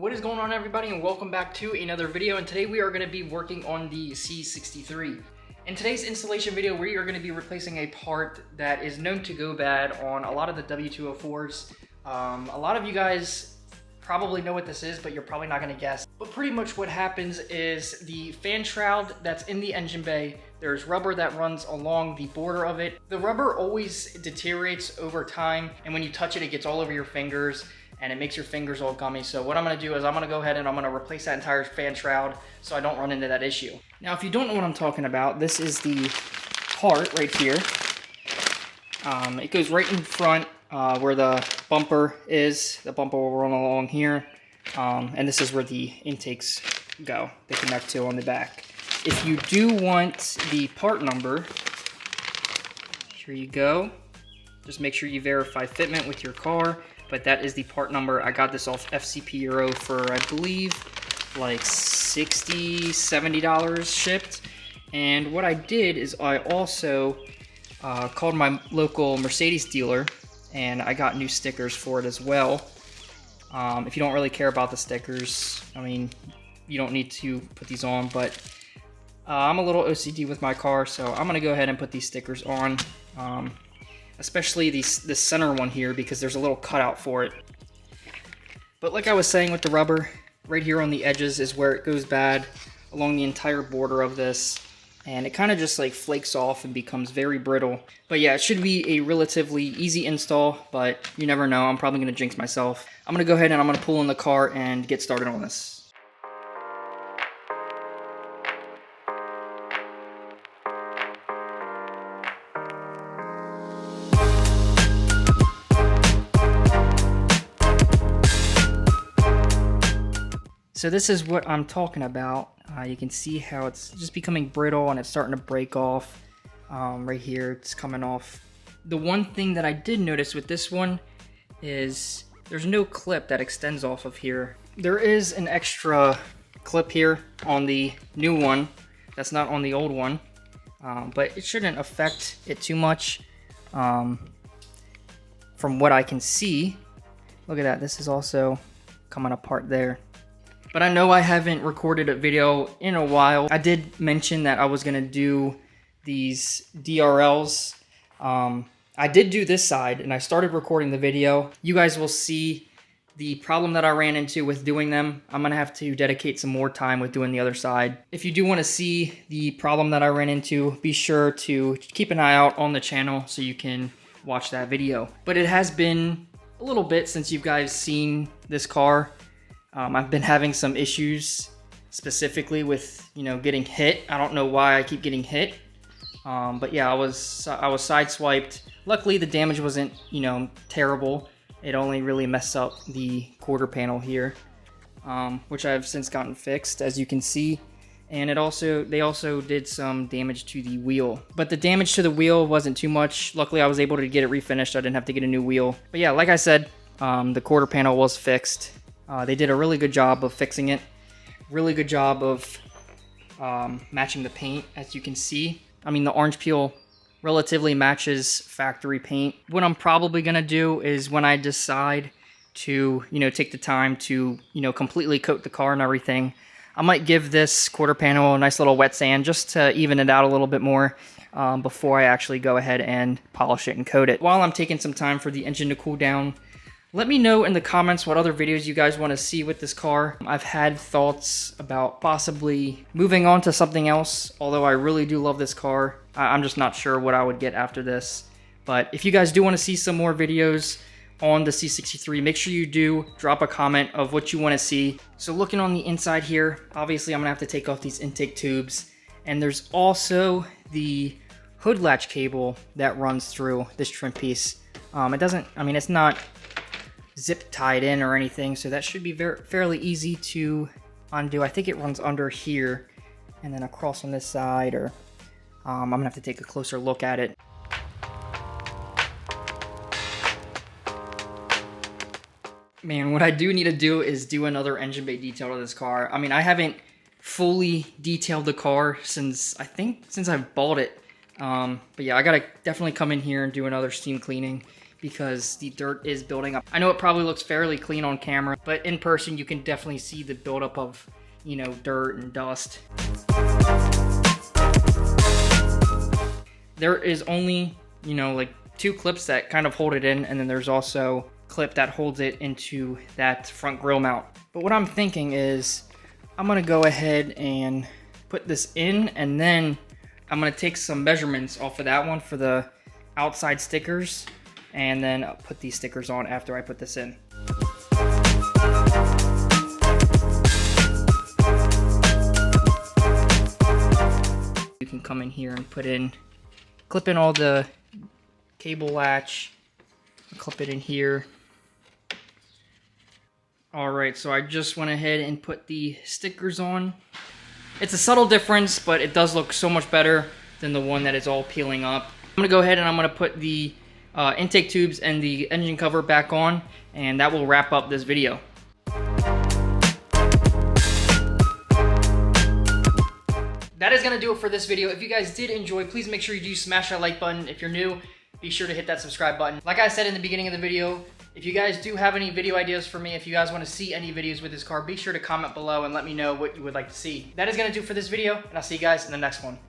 What is going on, everybody, and welcome back to another video. And today we are going to be working on the C63. In today's installation video, we are going to be replacing a part that is known to go bad on a lot of the W204s. A lot of you guys probably know what this is, but you're probably not going to guess. But pretty much what happens is the fan shroud that's in the engine bay, there's rubber that runs along the border of it. The rubber always deteriorates over time, and when you touch it, it gets all over your fingers and it makes your fingers all gummy. So what I'm gonna do is I'm gonna go ahead and I'm gonna replace that entire fan shroud so I don't run into that issue. Now, if you don't know what I'm talking about, this is the part right here. It goes right in front where the bumper is. The bumper will run along here. And this is where the intakes go. They connect to on the back. If you do want the part number, here you go. Just make sure you verify fitment with your car. But that is the part number. I got this off FCP Euro for, I believe, like $60, $70 shipped. And what I did is I also called my local Mercedes dealer, and I got new stickers for it as well. If you don't really care about the stickers, I mean, you don't need to put these on, but I'm a little OCD with my car, so I'm gonna go ahead and put these stickers on. Especially this center one here, because there's a little cutout for it. But like I was saying with the rubber, right here on the edges is where it goes bad along the entire border of this, and it kind of just like flakes off and becomes very brittle. But yeah, it should be a relatively easy install, but you never know. I'm probably gonna jinx myself. I'm gonna go ahead and I'm gonna pull in the car and get started on this. So this is what I'm talking about. You can see how it's just becoming brittle and it's starting to break off. Right here, it's coming off. The one thing that I did notice with this one is there's no clip that extends off of here. There is an extra clip here on the new one that's not on the old one, but it shouldn't affect it too much from what I can see. Look at that, this is also coming apart there. But I know I haven't recorded a video in a while. I did mention that I was gonna do these DRLs. I did do this side and I started recording the video. You guys will see the problem that I ran into with doing them. I'm gonna have to dedicate some more time with doing the other side. If you do wanna see the problem that I ran into, be sure to keep an eye out on the channel so you can watch that video. But it has been a little bit since you guys seen this car. I've been having some issues specifically with, getting hit. I don't know why I keep getting hit. But yeah, I was sideswiped. Luckily, the damage wasn't, terrible. It only really messed up the quarter panel here, which I've since gotten fixed, as you can see. And they also did some damage to the wheel. But the damage to the wheel wasn't too much. Luckily, I was able to get it refinished. I didn't have to get a new wheel. But yeah, like I said, the quarter panel was fixed. They did a really good job of fixing it. Really good job of matching the paint, as you can see. I mean, the orange peel relatively matches factory paint. What I'm probably gonna do is when I decide to, take the time to, completely coat the car and everything, I might give this quarter panel a nice little wet sand just to even it out a little bit more before I actually go ahead and polish it and coat it. While I'm taking some time for the engine to cool down, let me know in the comments what other videos you guys want to see with this car. I've had thoughts about possibly moving on to something else, although I really do love this car. I'm just not sure what I would get after this. But if you guys do want to see some more videos on the C63, make sure you do drop a comment of what you want to see. So looking on the inside here, obviously I'm going to have to take off these intake tubes. And there's also the hood latch cable that runs through this trim piece. It's not zip tied in or anything, so that should be fairly easy to undo. I think it runs under here and then across on this side, or I'm gonna have to take a closer look at it. Man, what I do need to do is do another engine bay detail to this car. I mean, I haven't fully detailed the car since I've bought it. But yeah, I gotta definitely come in here and do another steam cleaning because the dirt is building up. I know it probably looks fairly clean on camera, but in person you can definitely see the buildup of, you know, dirt and dust. There is only, you know, like 2 clips that kind of hold it in, and then there's also a clip that holds it into that front grille mount. But what I'm thinking is I'm gonna go ahead and put this in, and then I'm gonna take some measurements off of that one for the outside stickers, and then I'll put these stickers on after I put this in. You can come in here and clip in all the cable latch, clip it in here. Alright, so I just went ahead and put the stickers on. It's a subtle difference, but it does look so much better than the one that is all peeling up. I'm gonna go ahead and I'm gonna put the intake tubes and the engine cover back on, and that will wrap up this video. That is gonna do it for this video. If you guys did enjoy, please make sure you do smash that like button. If you're new, be sure to hit that subscribe button. Like I said in the beginning of the video, if you guys do have any video ideas for me, if you guys want to see any videos with this car, be sure to comment below and let me know what you would like to see. That is gonna do it for this video, and I'll see you guys in the next one.